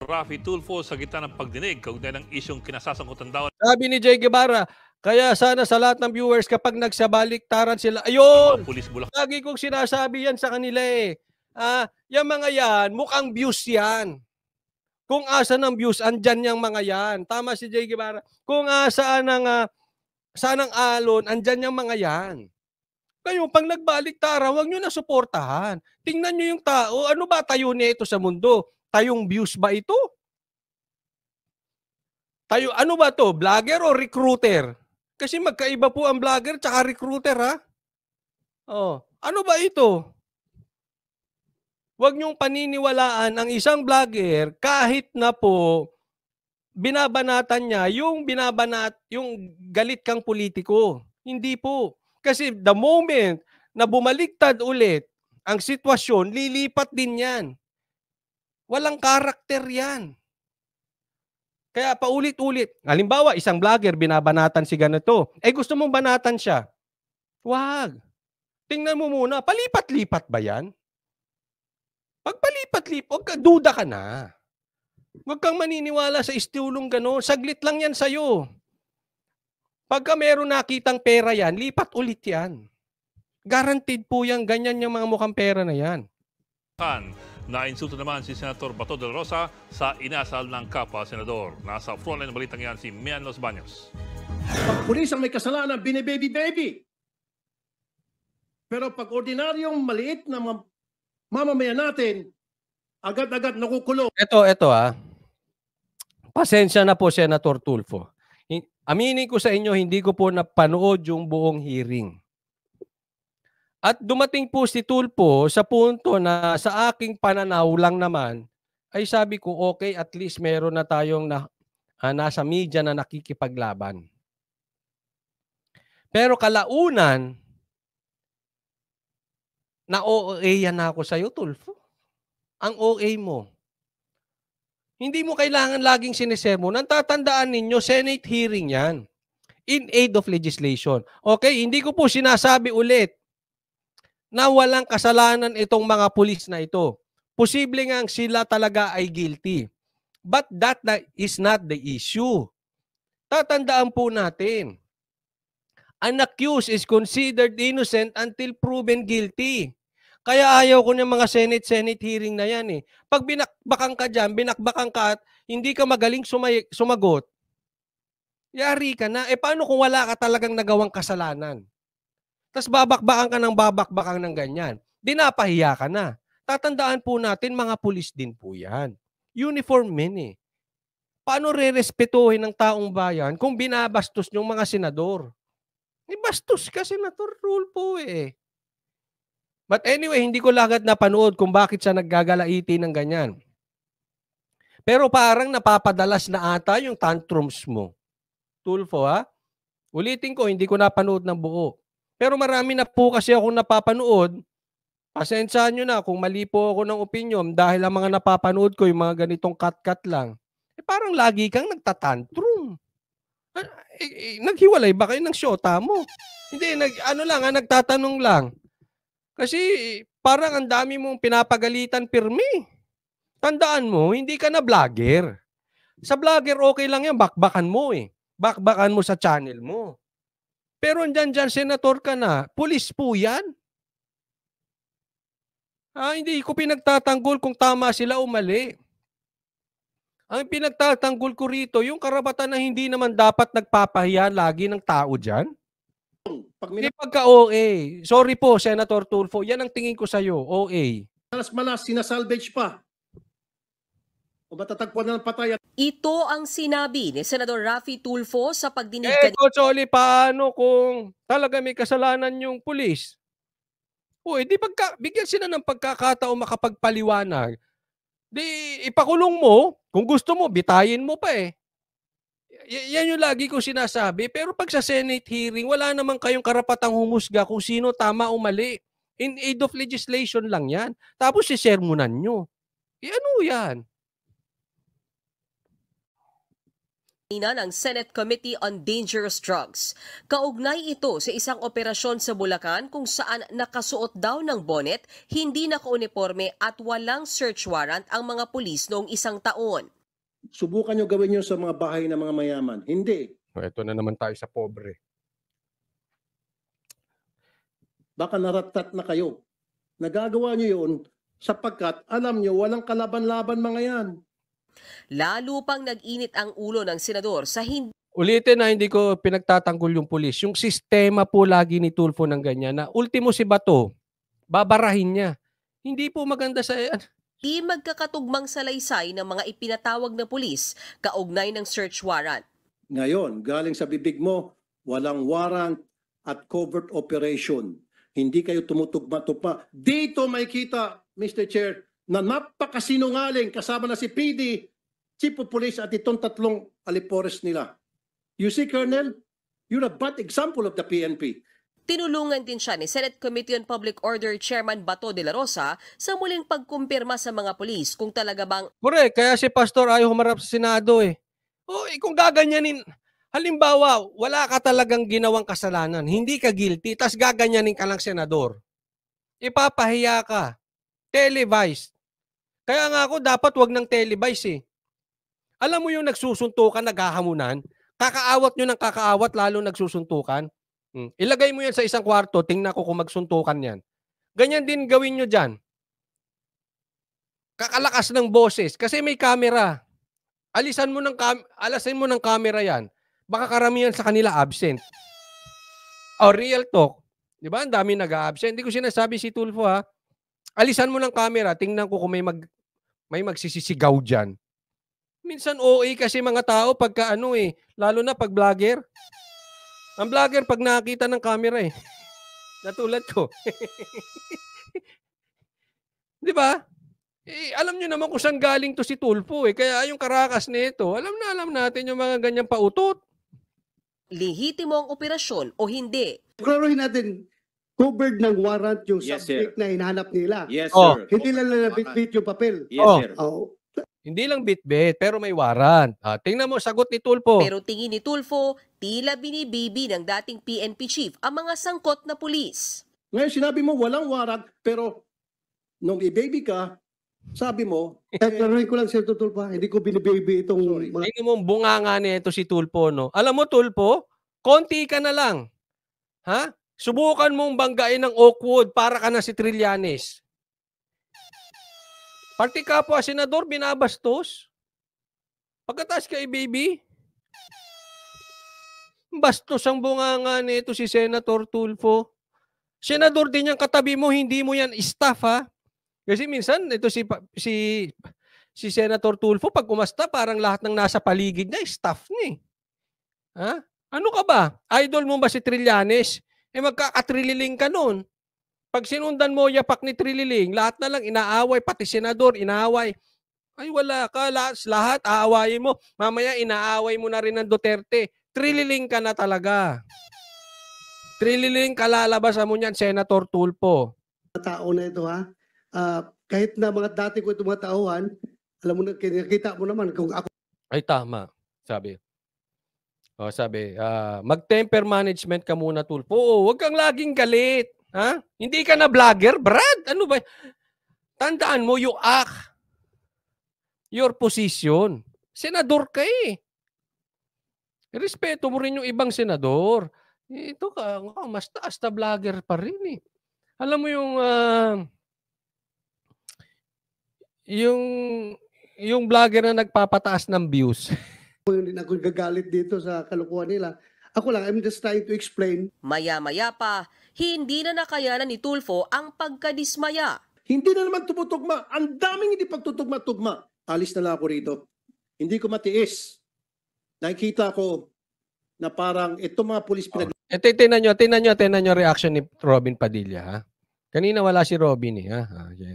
Raffy Tulfo sa gitna ng pagdinig kaugnay ng isyong kinasasangkutan daw. Sabi ni Jay Guevara, kaya sana sa lahat ng viewers kapag nagsabaliktaran sila, Mga ayun! pulis Bulacan. Lagi kong sinasabi yan sa kanila eh. Yung mga yan, mukhang views yan. Kung asa ng views, andyan yung mga yan. Tama si Jay Guevara. Kung saan ang alon, andyan yung mga yan. Kayo, pag nagbaliktaran, huwag nyo na suportahan. Tingnan nyo yung tao. Ano ba tayo niya ito sa mundo? Tayong views ba ito? Tayo, ano ba to? Vlogger o recruiter? Kasi magkaiba po ang vlogger tsaka recruiter, ha? Oh, ano ba ito? Huwag niyong paniniwalaan ang isang vlogger kahit na po binabanatan niya yung yung galit kang politiko. Hindi po. Kasi the moment na bumaliktad ulit ang sitwasyon, lilipat din yan. Walang karakter yan. Kaya paulit-ulit. Halimbawa, isang vlogger, binabanatan si ganito. Gusto mong banatan siya. Wag. Tingnan mo muna, palipat-lipat ba yan? Pag palipat-lipat, duda ka na. Huwag kang maniniwala sa istulong gano'n. Saglit lang yan sa'yo. Pagka meron nakitang pera yan, lipat ulit yan. Guaranteed po yan, ganyan yung mga mukhang pera na yan. Nainsulto naman si Senator Bato de la Rosa sa inasal ng kapwa senador. Nasa frontline ng balitang yan si Mian Los Baños. Pag pulis ang may kasalanan, binibaby-baby. Pero pag ordinaryong maliit na mamamayan natin, agad-agad nakukulong. Ito Pasensya na po, Senator Tulfo. Aminin ko sa inyo, hindi ko po napanood yung buong hearing. At dumating po si Tulfo sa punto na sa aking pananaw lang naman, ay sabi ko, okay, at least meron na tayong nasa media na nakikipaglaban. Pero kalaunan, na-OA yan ako sa'yo, Tulfo. Ang OA mo. Hindi mo kailangan laging sinesermon. Ang tatandaan ninyo, Senate hearing yan. In aid of legislation. Okay, hindi ko po sinasabi ulit na walang kasalanan itong mga pulis na ito. Posible nga sila talaga ay guilty. But that is not the issue. Tatandaan po natin, an accused is considered innocent until proven guilty. Kaya ayaw ko ng mga Senate hearing na yan eh. Pag binakbakan ka dyan, binakbakan ka at hindi ka magaling sumagot, yari ka na. Paano kung wala ka talagang nagawang kasalanan? Tapos babakbakan ng ganyan. Dinapahiya ka na. Tatandaan po natin, mga pulis din po yan. Uniform men eh. Paano re-respetuhin ng taong bayan kung binabastos yung mga senador? Bastos ka, Senator Tulfo eh. But anyway, hindi ko lagad napanood kung bakit siya naggagalaiti ng ganyan. Pero parang napapadalas na ata yung tantrums mo. Tulfo ha? Ulitin ko, hindi ko napanood ng buo. Pero marami na po kasi akong napapanood. Pasensyahan nyo na kung mali po ako ng opinion dahil ang mga napapanood ko yung mga ganitong cut-cut lang. Parang lagi kang nagtatantrum. Naghiwalay ba kayo ng syota mo? Hindi, nagtatanong lang. Kasi parang ang dami mong pinapagalitan pirmi. Tandaan mo, hindi ka na vlogger. Sa vlogger, okay lang yan, bakbakan mo eh. Bakbakan mo sa channel mo. Pero dyan, senator ka na, pulis po yan. Hindi ko pinagtatanggol kung tama sila o mali. Ang pinagtatanggol ko rito, yung karapatan na hindi naman dapat nagpapahiya lagi ng tao dyan. Hindi pagka-OA. Sorry po, Senator Tulfo. Yan ang tingin ko sa'yo, OA. Malas, sinasalvage pa. O matatagpuan na ng patay. Ito ang sinabi ni Senador Raffy Tulfo sa pagdinig Coach Oli, paano kung talaga may kasalanan yung pulis? Di bigyan sila ng pagkakataon makapagpaliwanag. Di ipakulong mo, kung gusto mo, bitayin mo pa eh. Yan yung lagi ko sinasabi. Pero pag sa Senate hearing, wala naman kayong karapatang humusga kung sino tama o mali. In aid of legislation lang yan. Tapos sisermonan nyo. Ano yan? ng Senate Committee on Dangerous Drugs. Kaugnay ito sa isang operasyon sa Bulacan kung saan nakasuot daw ng bonnet, hindi nakauniforme at walang search warrant ang mga pulis noong isang taon. Subukan nyo gawin nyo sa mga bahay ng mga mayaman. Hindi. Ito na naman tayo sa pobre. Baka naratat na kayo. Nagagawa nyo yun sapagkat alam nyo walang kalaban-laban mga yan. Lalo pang nag-init ang ulo ng senador sa hindi Ulitin na hindi ko pinagtatanggol yung pulis. Yung sistema po lagi ni Tulfo ng ganyan na ultimo si Bato, babarahin niya. Hindi po maganda sa... magkakatugmang salaysay ng mga ipinatawag na pulis kaugnay ng search warrant. Ngayon, galing sa bibig mo, walang warrant at covert operation. Hindi kayo tumutugma-tugma. Dito may kita, Mr. Chair, na napakasinungaling kasama na si PD, Chief of Police at itong tatlong alipores nila. You see, Colonel, you're a bad example of the PNP. Tinulungan din siya ni Senate Committee on Public Order Chairman Bato de la Rosa sa muling pagkumpirma sa mga pulis kung talaga bang Correct, kaya si Pastor ayaw humarap sa Senado eh. Kung gaganyanin, halimbawa, wala ka talagang ginawang kasalanan, hindi ka guilty, tas gaganyanin ka lang senador. Ipapahiya ka. Televised. Kaya nga ako, dapat wag ng televised eh. Alam mo yung nagsusuntukan, naghahamunan, kakaawat nyo ng kakaawat, lalo nagsusuntukan. Ilagay mo yan sa isang kwarto, tingnan ko kung magsuntukan yan. Ganyan din gawin nyo dyan. Kakalakas ng boses, kasi may camera. Alasin mo ng camera yan. Baka karamihan sa kanila absent. Real talk. Di ba? Ang dami nag-absent. Hindi ko sinasabi si Tulfo ha. Alisan mo ng camera, tingnan ko kung may magsisisigaw dyan. Minsan OA kasi mga tao pagka lalo na pag vlogger. Ang vlogger pag nakita ng camera eh. Natulad ko. Di ba? Alam nyo naman kung saan galing to si Tulfo eh. Kaya yung karakas nito, alam natin yung mga ganyang pautot. lehitimo ang operasyon o hindi. Klaruhin natin, covered ng warrant yung Yes, subject na hinahanap nila. Yes, Oh. sir. Hindi lang na bit-bit yung papel. Yes, Oh. sir. Oh, Hindi lang bit-bit, pero may warrant. Tingnan mo, sagot ni Tulfo. Pero tingin ni Tulfo, tila binibibi ng dating PNP chief ang mga sangkot na pulis. Ngayon sinabi mo walang warrant, pero nung i-baby ka, sabi mo, klaruhin ko lang, Sir Tutulpa, hindi ko binibaby itong mga... Tingnan mo, bunganga nito si Tulfo, no? Alam mo, Tulfo, konti ka na lang. Ha? Subukan mong banggain ng Oakwood para ka na si Trillanes. Parti kapwa senador, binabastos. Pagkatas kay baby, bastos ang bunganga nito si Senator Tulfo. Senador din yung katabi mo, hindi mo yan staff ha. Kasi minsan, ito si Senator Tulfo, pag umasta, parang lahat ng nasa paligid niya, staff niya. Ha? Ano ka ba? Idol mo ba si Trillanes? Magkakatrililing ka nun. Pag sinundan mo yapak ni Trililing, lahat na lang inaaway, pati senador, inaaway. Ay wala ka, lahat aawayin mo. Mamaya inaaway mo na rin ng Duterte. Trililing ka na talaga. Trililing kalalabasan mo niyan, Senator Tulfo. tao na ito, ha? Kahit na mga dati ko itong mga tauhan, alam mo na, nakita mo naman kung ako Ay tama, sabi. Mag-temper management ka muna, Tulfo. Huwag kang laging galit. Ha? Hindi ka na vlogger, Brad. Ano ba? Tandaan mo, you act your position. Senador ka eh. Respeto mo rin yung ibang senador. Ito ka, mas taas na vlogger pa rin eh. Alam mo yung vlogger na nagpapataas ng views. hindi na ako gagalit dito sa kalukuhan nila. Ako lang, I'm just trying to explain. Maya-maya pa, hindi na nakayanan ni Tulfo ang pagkadismaya. hindi na naman tumutugma. Ang daming hindi pagtutugma-tugma. Alis na lang ako rito. Hindi ko matiis. Nakikita ko na parang itong mga pulis Tinan nyo reaction ni Robin Padilla, ha? Kanina wala si Robin eh, ha?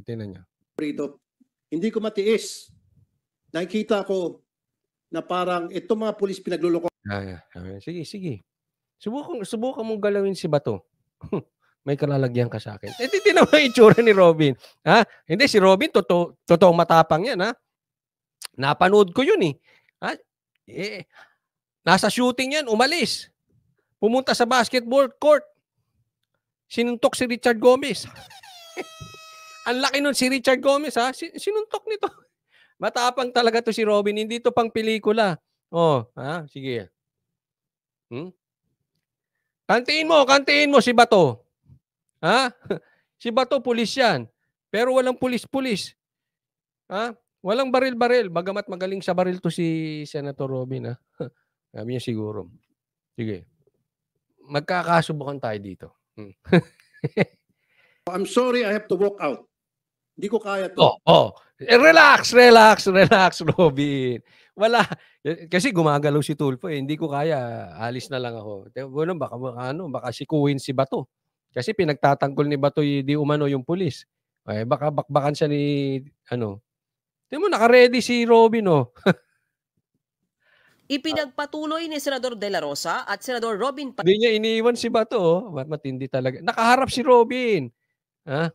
Tinan nyo. rito. Hindi ko matiis. Nakikita ko na parang itong mga pulis pinagluloko. Sige. Subukan mong galawin si Bato. May kalalagyan ka sa akin. Tinan mo yung itsura ni Robin. Ha? Hindi, si Robin, totoong matapang yan, ha? Napanood ko yun eh. Ha? Nasa shooting yan, umalis. Pumunta sa basketball court. Sinuntok si Richard Gomez. Ang laki nun si Richard Gomez, ha? Sinuntok nito. Matapang talaga to si Robin. Hindi to pang pelikula. Oh, ha? Sige. Kantiin mo si Bato. Ha? Si Bato, pulis yan. Pero walang pulis-pulis. Ha? Walang baril-baril. Bagamat magaling sa baril to si Senator Robin, ha? Sabi niya siguro. Sige. Magkakasubukan tayo dito. I'm sorry, I have to walk out. Hindi ko kaya to. Relax, Robin. Wala. Kasi gumagalaw si Tulfo eh. Hindi ko kaya. Alis na lang ako. Bueno, baka sikuhin si Bato. Kasi pinagtatanggol ni Bato di umano yung pulis. Eh, baka bakbakan siya ni Tingnan mo, naka-ready si Robin, oh. Ipinagpatuloy ni Senador De La Rosa at Senador Robin Hindi niya iniiwan si Bato, oh. Matindi talaga. Nakaharap si Robin. Ha?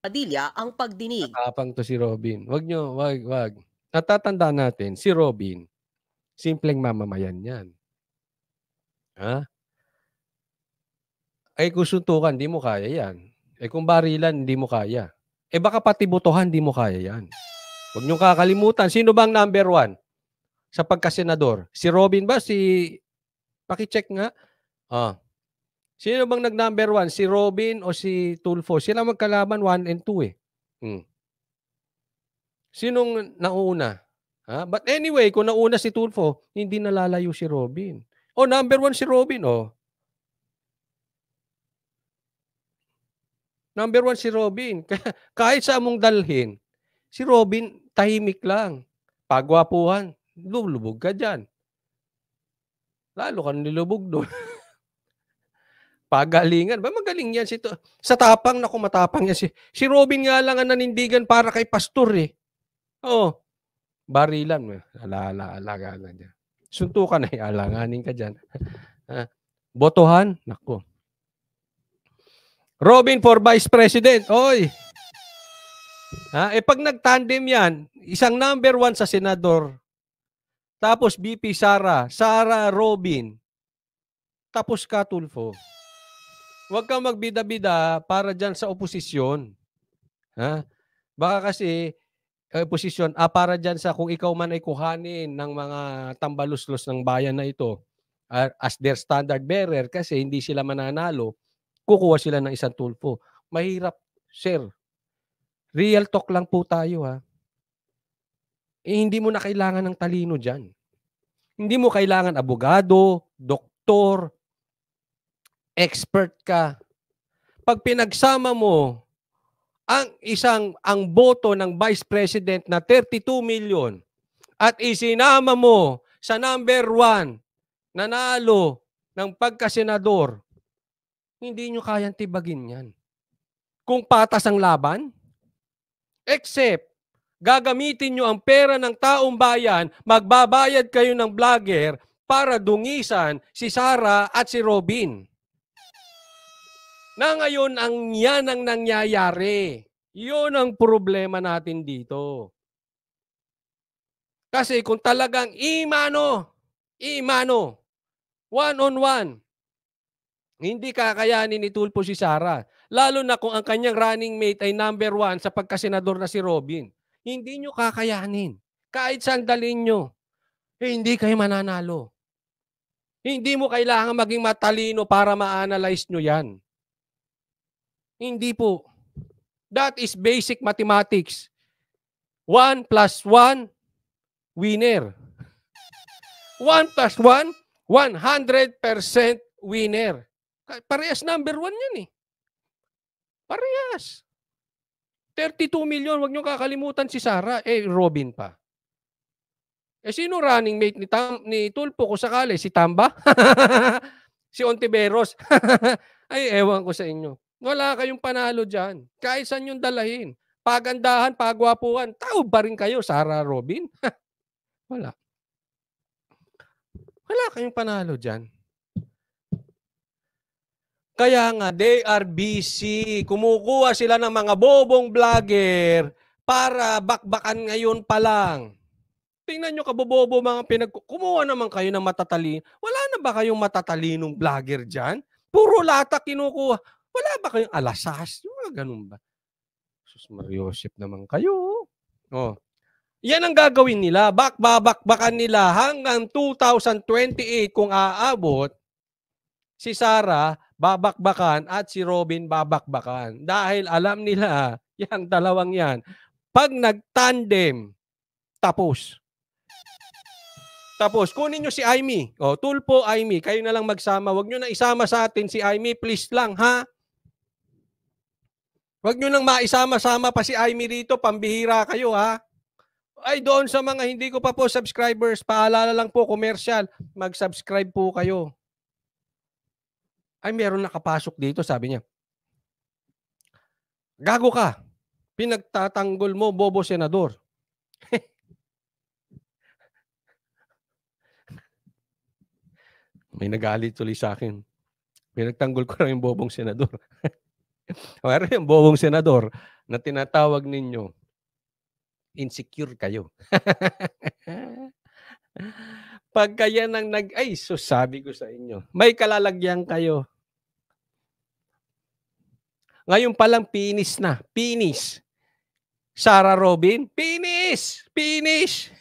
Padilla ang pagdinig. Matapang to si Robin. Wag. Natatandaan natin, si Robin, simpleng mamamayan yan. Ha? Eh kung suntukan, di mo kaya yan. Eh kung barilan, di mo kaya. Eh baka pati botohan, di mo kaya yan. Huwag niyong kakalimutan. Sino bang number 1 sa pagkasenador? Si Robin ba? Pakicheck nga. Sino bang nag-number 1? Si Robin o si Tulfo? Sila magkalaban 1 and 2 eh. Sinong nauna? But anyway, kung nauna si Tulfo, hindi nalalayo si Robin. Number 1 si Robin, Number 1 si Robin. Kahit sa mong dalhin, si Robin tahimik lang. Pagwapuhan, lulubog ka dyan. Lalo ka nilubog doon. Pagalingan. Ba magaling yan? Sa tapang, naku matapang yan. Si Robin nga lang ang nanindigan para kay pastor eh. Barilan. Alaga na dyan. Suntukan na alanganin ka dyan. Botohan? Naku. Robin for Vice President. Oy! Pag nag-tandem yan, isang number 1 sa senador, tapos BP Sara, Robin, tapos ka Tulfo. Huwag kang magbida-bida para dyan sa oposisyon. Baka kasi, oposisyon, para dyan sa kung ikaw man ay kuhanin ng mga tambaluslos ng bayan na ito as their standard bearer kasi hindi sila mananalo, kukuha sila ng isang Tulfo. Mahirap, sir. Real talk lang po tayo, ha. Hindi mo na kailangan ng talino dyan. Hindi mo kailangan abogado, doktor, expert ka. Pag pinagsama mo ang boto ng Vice President na 32 million at isinama mo sa number 1 nanalo ng pagkasenador, hindi nyo kayang tibagin yan. Kung patas ang laban, except gagamitin nyo ang pera ng taong bayan, magbabayad kayo ng vlogger para dungisan si Sara at si Robin. Na ngayon, yan ang nangyayari. Yun ang problema natin dito. Kasi kung talagang imano, one-on-one, hindi kakayanin ni Tulfo si Sara. Lalo na kung ang kanyang running mate ay number 1 sa pagkasenador na si Robin. Hindi nyo kakayanin. Kahit saan dalhin nyo, hindi kayo mananalo. Hindi mo kailangan maging matalino para ma-analyze nyo yan. Hindi po. That is basic mathematics. 1 plus 1, winner. 1 plus 1, 100% winner. Parehas number 1 yan eh. Parehas. 32 million, wag niyo kakalimutan si Sara. Robin pa. Sino running mate ni Tulfo kung sakali? Si Tamba? Si Ontiveros? Ay, ewan ko sa inyo. Wala kayong panalo dyan. Kahit saan yung dalahin. Pagandahan, pagwapuhan. Tao ba rin kayo, Sara, Robin? Wala. Wala kayong panalo dyan. Kaya nga, they are busy. Kumukuha sila ng mga bobong vlogger para bakbakan ngayon pa lang. Tingnan nyo kabobobo mga kumuha naman kayo ng matatalino. Wala na ba kayong matatalinong vlogger dyan? Puro lata kinukuha. Wala ba kayong alasas? Yung mga ganun ba? Sus Mariosep naman kayo. Oh. Yan ang gagawin nila. Babakbakan nila hanggang 2028 kung aabot. Si Sara babakbakan at si Robin babakbakan. Dahil alam nila, yung dalawang yan, pag nag-tandem, tapos. Tapos, kunin nyo si Aimee. O, Tulfo, Aimee, kayo na lang magsama. Huwag nyo na isama sa atin si Aimee, please lang, ha? Huwag nyo nang maisama-sama pa si Aimee rito, pambihira kayo, ha? Ay, doon sa mga hindi ko pa po subscribers, paalala lang po, commercial, mag-subscribe po kayo. Ay, meron nakapasok dito, sabi niya. Gago ka. Pinagtatanggol mo, bobo senador. May nagalit tuloy sa akin. Pinagtanggol ko lang yung bobong senador. Pero yung bobong senador na tinatawag ninyo, insecure kayo. Pag kaya nang ay, so sabi ko sa inyo, may kalalagyan kayo. Ngayon palang finish na. Finish. Sara Robin, finish! Finish!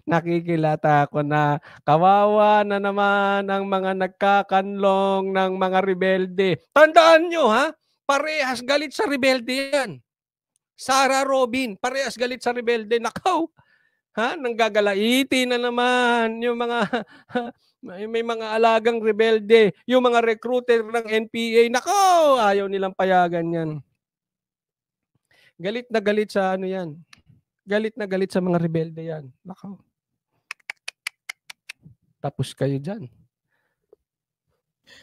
Nakikilata ako na kawawa na naman ang mga nagkakanlong ng mga rebelde. Tandaan nyo, ha? Parehas galit sa rebelde yan. Sara Robin, parehas galit sa rebelde. Nakaw! Ha? Nanggagalaiti na naman yung mga may mga alagang rebelde, yung mga recruiter ng NPA. Nakaw! Ayaw nilang payagan yan. Galit na galit sa ano yan. Galit na galit sa mga rebelde yan. Nakaw. Tapos kayo dyan.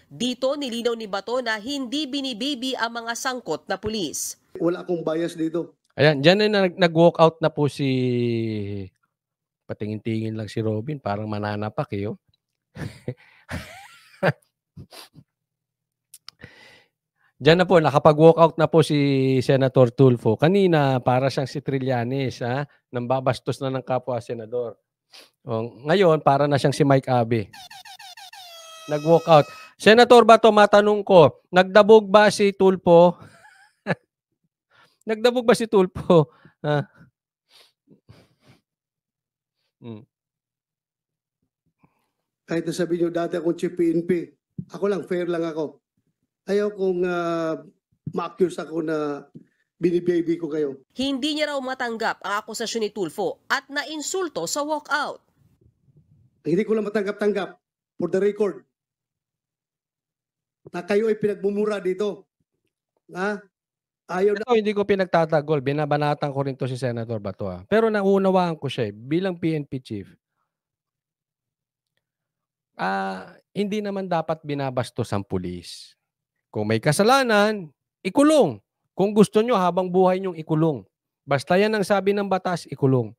Dito nilinaw ni Bato na hindi binibibi ang mga sangkot na pulis. Wala akong bias dito. Ayan, dyan na nag-walk out na po si patingin-tingin lang si Robin, parang mananapak eh. Oh. Diyan na po, nakapag-walk out na po si Senator Tulfo. Kanina, para siyang si Trillanes, ha? Nang babastos na ng kapwa senador. O, ngayon, para na siyang si Mike Abe. Nag-walk out. Senator Bato, matanong ko, nagdabog ba si Tulfo? Nagdabog ba si Tulfo? Kahit na sabihin nyo, dati akong chief PNP. Ako lang, fair lang ako. Ayaw kong ma-accuse ako na binibaby ko kayo. Hindi niya raw matanggap ang akusasyon ni Tulfo at nainsulto sa walkout. Hindi ko lang matanggap-tanggap, for the record, na kayo ay pinagmumura dito. Ha? Ayaw na. Ito, hindi ko pinagtatagol. Binabanatan ko rin to si Senator Bato. Pero naunawaan ko siya bilang PNP chief. Hindi naman dapat binabastos ang pulis. Kung may kasalanan, ikulong. Kung gusto nyo, habang buhay nyong ikulong. Basta yan ang sabi ng batas, ikulong.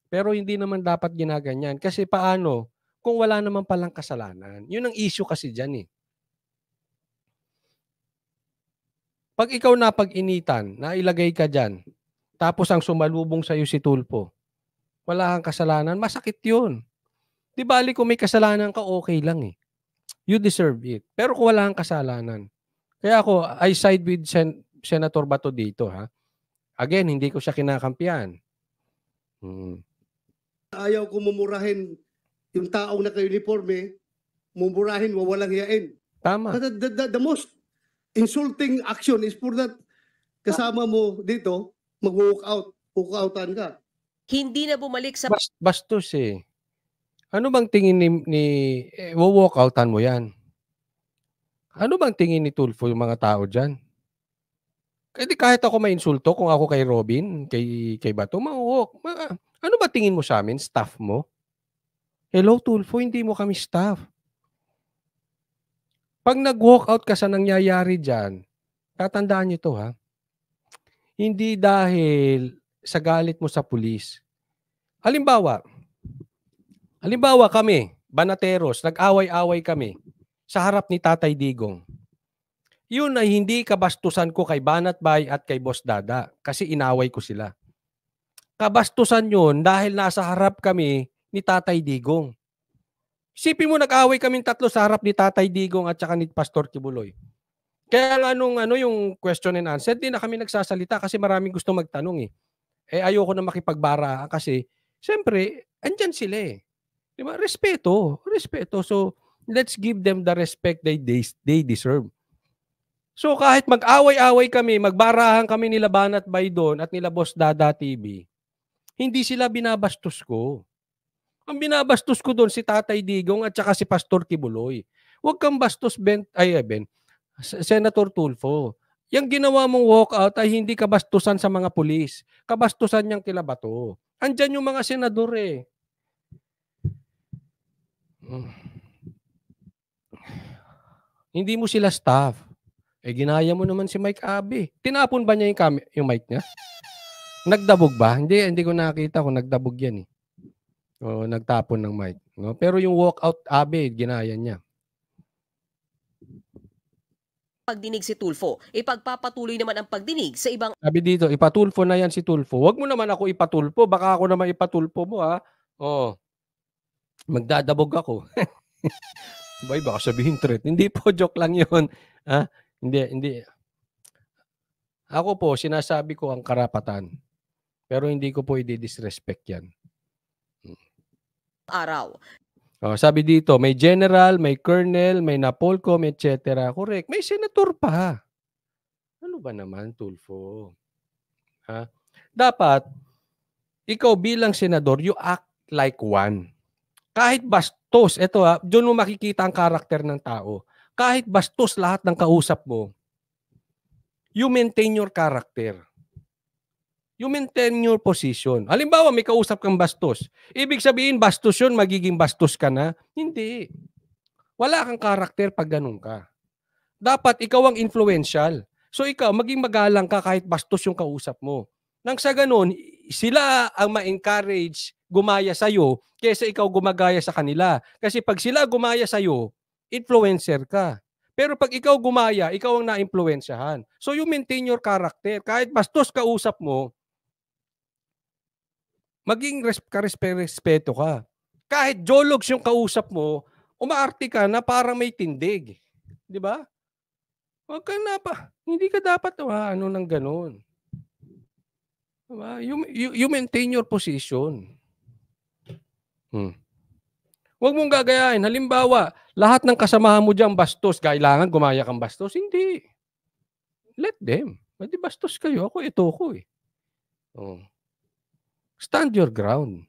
Pero hindi naman dapat ginaganyan. Kasi paano kung wala naman palang kasalanan? Yun ang issue kasi dyan eh. Pag ikaw napag-initan, nailagay ka dyan, tapos ang sumalubong sa'yo si Tulfo, wala kang kasalanan, masakit yun. Di bali kung may kasalanan ka, okay lang eh. You deserve it. Pero kung wala kang kasalanan, kaya ako, I side with Senator Bato dito, ha? Again, hindi ko siya kinakampihan. Ayaw ko mumurahin yung taong naka-uniforme, mumurahin, wawalang hiyain. Tama. But the most insulting action is for that kasama mo dito, mag-walk out, walk-outan ka. Hindi na bumalik sa Bastos eh. Ano bang tingin ni walk-outan mo yan? Ano bang tingin ni Tulfo yung mga tao dyan? Kahit ako ma-insulto, kung ako kay Robin, kay Bato, ma-walk. Ano ba tingin mo sa amin? Staff mo? Hello, Tulfo, hindi mo kami staff. Pag nag-walk out ka sa nangyayari dyan, tatandaan nyo to, ha? Hindi dahil sa galit mo sa pulis. Halimbawa kami, Banateros, nag-away-away kami sa harap ni Tatay Digong. Yun ay hindi kabastusan ko kay Banat Bay at kay Boss Dada kasi inaway ko sila. kabastusan yun dahil nasa harap kami ni Tatay Digong. Isipin mo, nag-away kaming tatlo sa harap ni Tatay Digong at saka ni Pastor Kibuloy. Kaya nga nung yung question and answer, di na kami nagsasalita kasi maraming gusto magtanong eh. Ayoko na makipagbara kasi siyempre, andyan sila eh. Di ba? Respeto. So, let's give them the respect they deserve. So, kahit mag-away-away kami, magbarahan kami nila Banat Baydon at nila Boss Dada TV, hindi sila binabastos ko. Ang binabastos ko doon si Tatay Digong at saka si Pastor Kibuloy. Huwag kang bastos, Senator Tulfo. Yung ginawa mong walkout ay hindi kabastusan sa mga pulis. Kabastusan niyang kila Bato. Andyan yung mga senador eh. Hindi mo sila staff. Ginaya mo naman si Mike Abe. Tinapon ba niya yung mic niya? Nagdabog ba? Hindi ko nakita kung nagdabog yan eh. O, nagtapon ng mic. No? Pero yung walkout Abe, ginaya niya. Pagdinig si Tulfo, ipagpapatuloy naman ang pagdinig sa ibang Sabi dito, ipatulfo na yan si Tulfo. Huwag mo naman ako ipatulfo. Baka ako naman ipatulfo mo ha. Oh. Magdadabog ako. Baka sabihin threat. Hindi po, joke lang yun. Ha? Hindi. Ako po, sinasabi ko ang karapatan. Pero hindi ko po i-disrespect yan. araw. Sabi dito, may general, may colonel, may napolcom, etc. Correct. May senator pa. Ano ba naman, Tulfo? Ha? Dapat, ikaw bilang senador, you act like one. Kahit bastos, ito doon mo makikita ang karakter ng tao. Kahit bastos lahat ng kausap mo, you maintain your character. You maintain your position. Halimbawa, may kausap kang bastos. Ibig sabihin, bastos yun, magiging bastos ka na? Hindi. Wala kang karakter pag ganun ka. Dapat ikaw ang influential. So ikaw, maging magalang ka kahit bastos yung kausap mo. Nang sa ganun, sila ang ma-encourage gumaya sa'yo kaysa ikaw gumagaya sa kanila. Kasi pag sila gumaya sa'yo, influencer ka. Pero pag ikaw gumaya, ikaw ang na-influensyahan. So you maintain your character. Kahit bastos kausap mo, maging respeto ka. Kahit jologs yung kausap mo, umaarte ka na parang may tindig. Di ba? Huwag ka na pa. Hindi ka dapat ng ganun. Diba? You maintain your position. Huwag mong gagayahin. Halimbawa, lahat ng kasamahan mo dyan bastos, kailangan gumaya kang bastos. Hindi. Let them. Hindi bastos kayo. Ako, ito ko eh. Stand your ground.